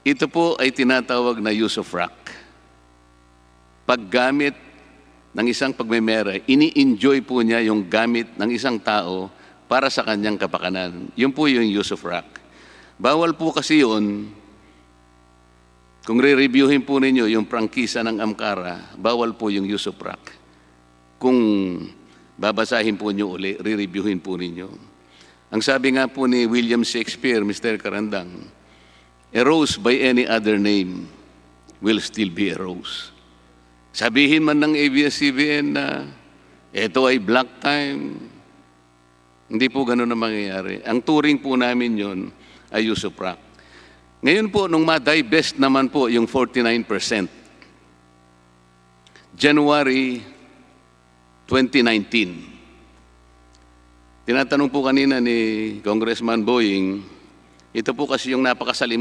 Ito po ay tinatawag na use of rock. Paggamit ng isang pagmemera, ini-enjoy po niya yung gamit ng isang tao para sa kanyang kapakanan. Yun po yung use of rock. Bawal po kasi yun, kung re-reviewin po ninyo yung prangkisa ng Amcara, bawal po yung use of rock. Kung babasahin po nyo uli, re-reviewin po ninyo. Ang sabi nga po ni William Shakespeare, Mr. Karandang, a rose by any other name will still be a rose. Sabihin man ng ABS-CBN na ito ay black time, hindi po ganun na mangyayari. Ang turing po namin yon ay use of rock. Ngayon po, nung ma-divest naman po yung 49%, January 2019, tinatanong po kanina ni Congressman Boying, ito po kasi yung napakasalimutan